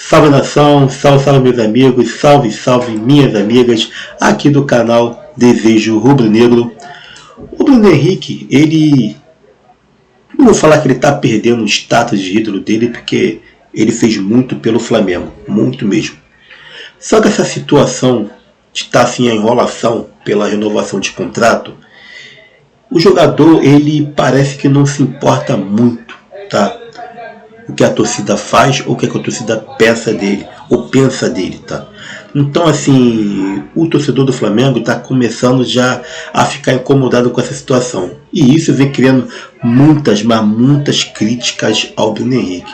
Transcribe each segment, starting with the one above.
Salve nação, salve, salve meus amigos, salve, salve minhas amigas aqui do canal Desejo Rubro-Negro. O Bruno Henrique, ele... não vou falar que ele está perdendo o status de ídolo dele, porque ele fez muito pelo Flamengo, muito mesmo. Só que essa situação de estar assim, a enrolação pela renovação de contrato, o jogador, ele parece que não se importa muito, tá? O que a torcida faz ou o que a torcida pensa dele, ou pensa dele, tá? Então, assim, o torcedor do Flamengo está começando já a ficar incomodado com essa situação. E isso vem criando muitas, mas muitas críticas ao Bruno Henrique.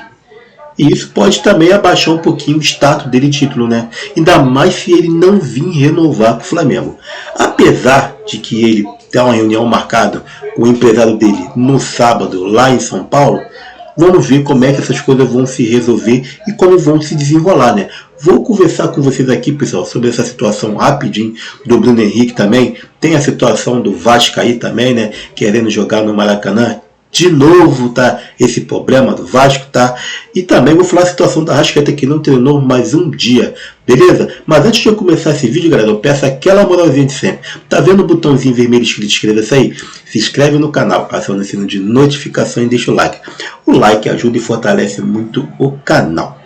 E isso pode também abaixar um pouquinho o status dele de título, né? Ainda mais se ele não vir renovar com o Flamengo. Apesar de que ele tem uma reunião marcada com o empresário dele no sábado, lá em São Paulo, vamos ver como é que essas coisas vão se resolver e como vão se desenrolar, né? Vou conversar com vocês aqui, pessoal, sobre essa situação rapidinho do Bruno Henrique também. Tem a situação do Vasco aí também, né? Querendo jogar no Maracanã. De novo, tá? Esse problema do Vasco, tá? E também vou falar a situação da Arrascaeta, que não treinou mais um dia, beleza? Mas antes de eu começar esse vídeo, galera, eu peço aquela moralzinha de sempre. Tá vendo o botãozinho vermelho escrito inscreva-se aí? Se inscreve no canal, aciona o sino de notificação e deixa o like. O like ajuda e fortalece muito o canal.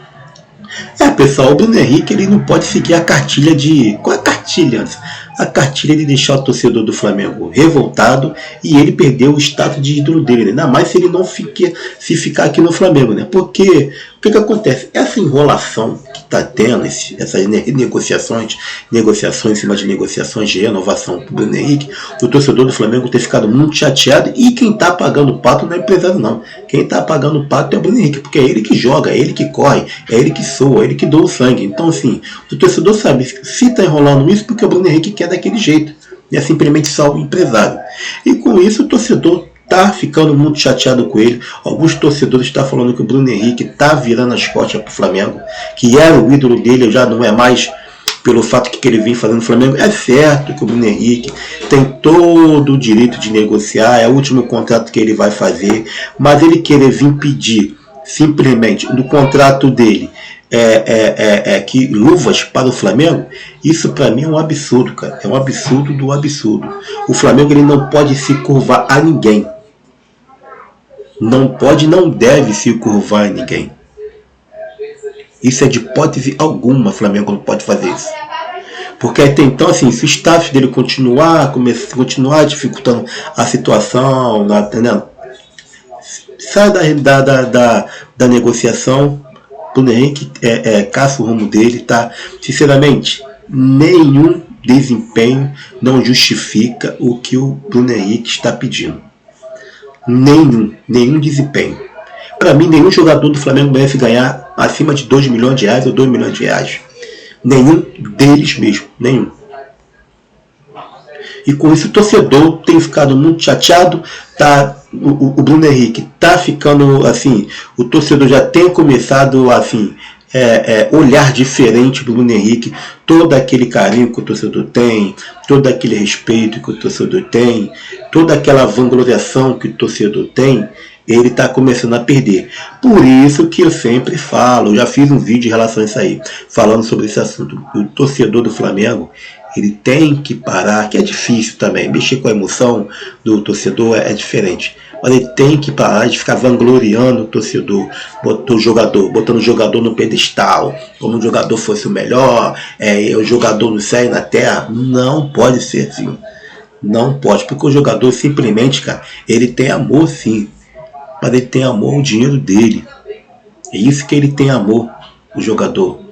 Pessoal, o Bruno Henrique, ele não pode seguir a cartilha de... Qual é a cartilha? A cartilha de deixar o torcedor do Flamengo revoltado e ele perdeu o status de ídolo dele, né? Ainda mais se ele não ficar aqui no Flamengo, né? Porque o que acontece? Essa enrolação que está tendo, essas negociações em cima de negociações de renovação para o Bruno Henrique, o torcedor do Flamengo ter ficado muito chateado, e quem está pagando o pato não é empresário não. Quem está pagando o pato é o Bruno Henrique, porque é ele que joga, é ele que corre, é ele que soa, é ele que doa o sangue. Então, assim, o torcedor sabe se está enrolando isso porque o Bruno Henrique quer daquele jeito, é simplesmente só o empresário. E com isso o torcedor tá ficando muito chateado com ele. Alguns torcedores estão falando que o Bruno Henrique tá virando as costas pro Flamengo, que era o ídolo dele, já não é mais pelo fato que ele vem fazendo no Flamengo. É certo que o Bruno Henrique tem todo o direito de negociar, é o último contrato que ele vai fazer, mas ele querer vir pedir simplesmente no contrato dele que luvas para o Flamengo, isso para mim é um absurdo, cara. É um absurdo do absurdo. O Flamengo, ele não pode se curvar a ninguém. Não pode, não deve se curvar a ninguém. Isso é de hipótese alguma. O Flamengo não pode fazer isso. Porque até então, assim, se o status dele continuar dificultando a situação, entendeu? Sai da negociação, Bruno Henrique caça o rumo dele, tá? Sinceramente, nenhum desempenho não justifica o que o Bruno Henrique está pedindo. Nenhum desempenho. Para mim, nenhum jogador do Flamengo merece ganhar acima de 2 milhões de reais ou 2 milhões de reais. Nenhum deles mesmo, nenhum. E com isso o torcedor tem ficado muito chateado, tá? O Bruno Henrique tá ficando assim, o torcedor já tem começado assim, olhar diferente do Bruno Henrique, todo aquele carinho que o torcedor tem, todo aquele respeito que o torcedor tem, toda aquela vangloriação que o torcedor tem, ele está começando a perder. Por isso que eu sempre falo, eu já fiz um vídeo em relação a isso aí, falando sobre esse assunto. O torcedor do Flamengo, ele tem que parar, que é difícil também, mexer com a emoção do torcedor é diferente. Mas ele tem que parar de ficar vangloriando o torcedor, botando o jogador no pedestal, como o jogador fosse o melhor, o jogador no céu e na terra. Não pode ser assim. Não pode, porque o jogador simplesmente, cara, ele tem amor sim, mas ele tem amor ao dinheiro dele. É isso que ele tem amor, o jogador.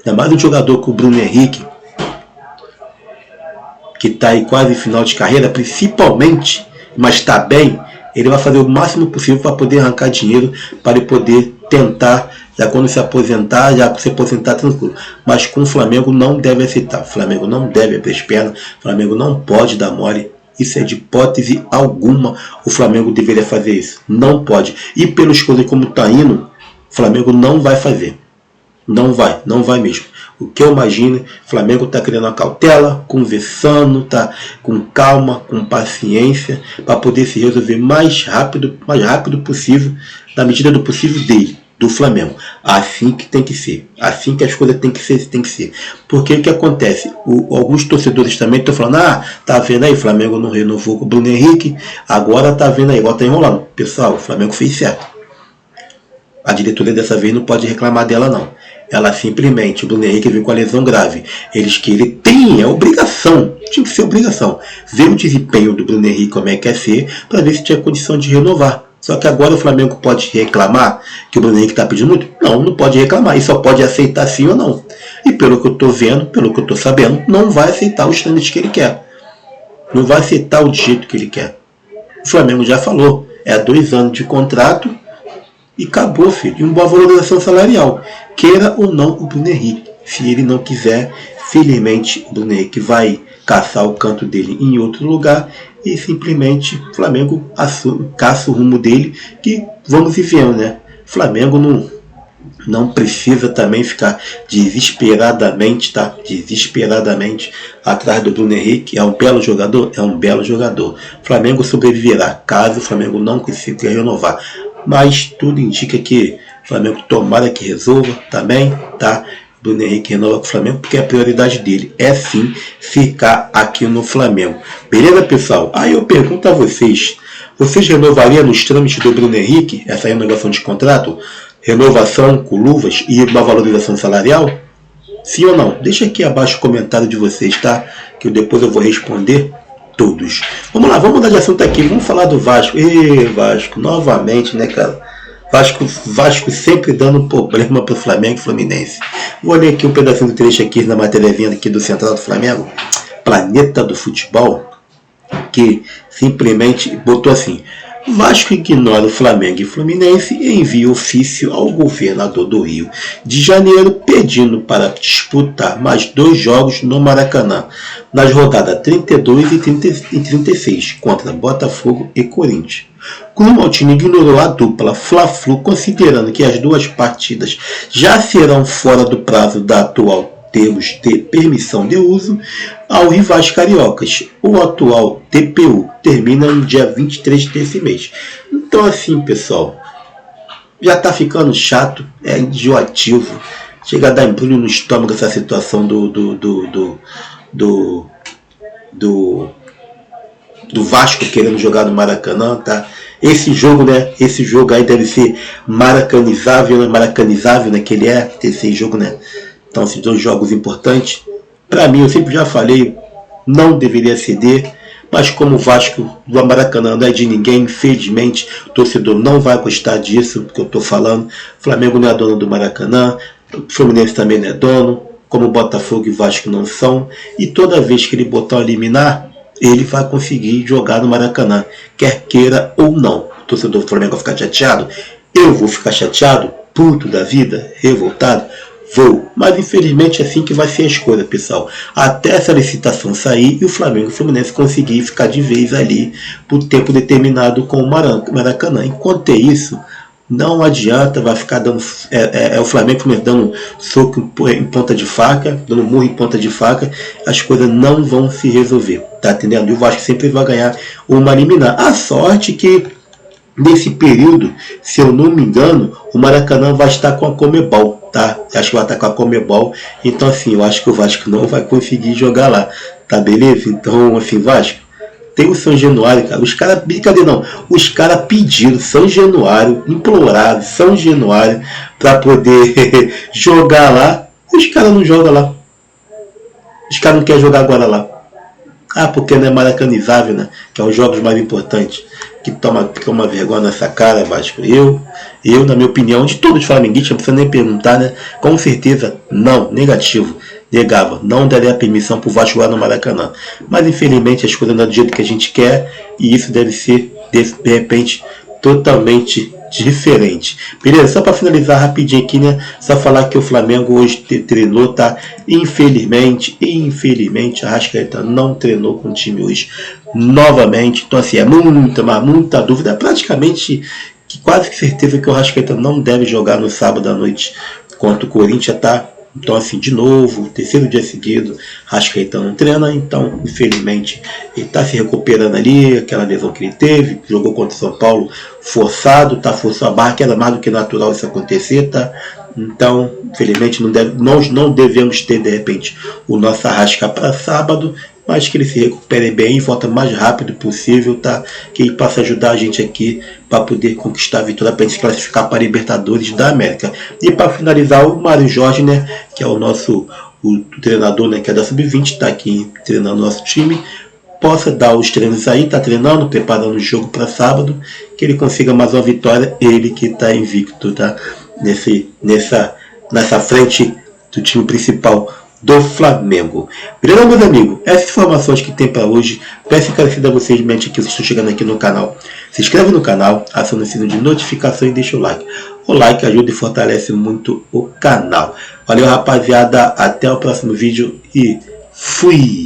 Ainda mais um jogador como o Bruno Henrique, que está aí quase final de carreira, principalmente, mas está bem, ele vai fazer o máximo possível para poder arrancar dinheiro, para ele poder tentar, já quando se aposentar tranquilo. Mas com o Flamengo não deve aceitar, o Flamengo não deve abrir as pernas, o Flamengo não pode dar mole. Isso é de hipótese alguma, o Flamengo deveria fazer isso. Não pode. E pelas coisas como está indo, o Flamengo não vai fazer. Não vai mesmo. O que eu imagino, o Flamengo está criando uma cautela, conversando, tá com calma, com paciência, para poder se resolver mais rápido possível, na medida do possível dele, do Flamengo. Assim que tem que ser. Assim que as coisas tem que ser. Porque o que acontece? Alguns torcedores também estão falando, tá vendo aí, o Flamengo não renovou com o Bruno Henrique, agora tá vendo aí, agora tá enrolando. Pessoal, o Flamengo fez certo. A diretoria dessa vez não pode reclamar dela não. Ela simplesmente, o Bruno Henrique veio com a lesão grave. Eles querem, é obrigação, tinha que ser obrigação, ver o desempenho do Bruno Henrique como é que é ser, para ver se tinha condição de renovar. Só que agora o Flamengo pode reclamar que o Bruno Henrique está pedindo muito? Não pode reclamar, e só pode aceitar sim ou não. E pelo que eu estou vendo, pelo que eu estou sabendo, não vai aceitar os trâmites que ele quer. Não vai aceitar o jeito que ele quer. O Flamengo já falou, é 2 anos de contrato, e acabou, filho. E uma boa valorização salarial. Queira ou não o Bruno Henrique. Se ele não quiser, felizmente o Bruno Henrique vai caçar o canto dele em outro lugar. E simplesmente o Flamengo caça o rumo dele. Que vamos vivendo, né? O Flamengo não precisa também ficar desesperadamente, tá? Desesperadamente atrás do Bruno Henrique. É um belo jogador? É um belo jogador. O Flamengo sobreviverá caso o Flamengo não consiga renovar. Mas tudo indica que o Flamengo tomara que resolva também, tá? Bruno Henrique renova com o Flamengo, porque a prioridade dele é sim ficar aqui no Flamengo. Beleza, pessoal? Aí eu pergunto a vocês renovariam nos trâmites do Bruno Henrique essa renovação de contrato? Renovação com luvas e uma valorização salarial? Sim ou não? Deixa aqui abaixo o comentário de vocês, tá? Que depois eu vou responder todos. Vamos lá, vamos mudar de assunto aqui. Vamos falar do Vasco. Vasco, novamente, né, cara? Vasco sempre dando problema pro Flamengo e Fluminense. Vou ler aqui um pedacinho do trecho aqui na matériazinha aqui do Central do Flamengo. Planeta do Futebol, que simplesmente botou assim: Vasco ignora o Flamengo e Fluminense e envia ofício ao governador do Rio de Janeiro pedindo para disputar mais 2 jogos no Maracanã, nas rodadas 32 e 36, contra Botafogo e Corinthians. Como o time ignorou a dupla Fla-Flu, considerando que as 2 partidas já serão fora do prazo da atual termos de permissão de uso aos rivais cariocas. O atual TPU termina no dia 23 desse mês. Então assim, pessoal, já tá ficando chato, é enjoativo, chega a dar embrulho no estômago essa situação do Vasco querendo jogar no Maracanã, tá? Esse jogo, né? Esse jogo aí deve ser maracanizável, né? Que ele é, esse jogo, né? Então, esses 2 jogos importantes, para mim, eu sempre já falei, não deveria ceder, mas como o Vasco do Maracanã não é de ninguém, infelizmente, o torcedor não vai gostar disso, porque eu estou falando. O Flamengo não é dono do Maracanã, o Fluminense também não é dono, como o Botafogo e o Vasco não são, e toda vez que ele botar o liminar, ele vai conseguir jogar no Maracanã, quer queira ou não. O torcedor do Flamengo vai ficar chateado? Eu vou ficar chateado, puto da vida, revoltado? Vou, mas infelizmente é assim que vai ser as coisas, pessoal. Até essa licitação sair e o Flamengo e o Fluminense conseguir ficar de vez ali por tempo determinado com o Maracanã. Enquanto é isso, não adianta, vai ficar dando o Flamengo e o Fluminense dando soco em ponta de faca, dando murro em ponta de faca, as coisas não vão se resolver, tá entendendo? E o Vasco sempre vai ganhar uma liminar. A sorte que nesse período, se eu não me engano, o Maracanã vai estar com a Conmebol, tá? Acho que vai estar com a Conmebol, então assim, eu acho que o Vasco não vai conseguir jogar lá, tá beleza? Então, assim, Vasco, tem o São Januário, cara, os caras, brincadeira não, os caras pediram São Januário, imploraram São Januário para poder jogar lá, e os caras não jogam lá, os caras não querem jogar agora lá. Porque não é maracanizável, né? Que é os jogos mais importantes. Que toma uma vergonha nessa cara, Vasco. Eu, na minha opinião, de todos os flamenguistas, não precisa nem perguntar, né? Com certeza, não, negativo. Negava, não daria permissão para o Vasco lá no Maracanã. Mas infelizmente as coisas não é do jeito que a gente quer. E isso deve ser, de repente, totalmente diferente. Beleza? Só para finalizar rapidinho aqui, né? Só falar que o Flamengo hoje treinou, tá? Infelizmente, a Arrascaeta não treinou com o time hoje novamente. Então assim, é muita dúvida. É praticamente quase que certeza que o Arrascaeta não deve jogar no sábado à noite contra o Corinthians, tá? Então, assim, de novo, terceiro dia seguido, Rascaeta não treina, então, infelizmente, ele está se recuperando ali, aquela lesão que ele teve, jogou contra o São Paulo forçado, tá, forçou a barra, que era mais do que natural isso acontecer, tá? Então, infelizmente, nós não devemos ter, de repente, o nosso Arrasca para sábado, mas que ele se recupere bem e volta o mais rápido possível, tá? Que ele possa ajudar a gente aqui para poder conquistar a vitória, para a gente se classificar para a Libertadores da América. E para finalizar, o Mário Jorge, né, que é o nosso o treinador, né, que é da Sub-20, está aqui treinando nosso time, possa dar os treinos aí, tá treinando, preparando o jogo para sábado, que ele consiga mais uma vitória, ele que está invicto, tá? Nessa frente do time principal do Flamengo. Beleza, meus amigos? Essas informações que tem para hoje. Peço encarecidamente a vocês, mente que vocês estão chegando aqui no canal. Se inscreve no canal, aciona o sino de notificação e deixa o like. O like ajuda e fortalece muito o canal. Valeu, rapaziada. Até o próximo vídeo e fui!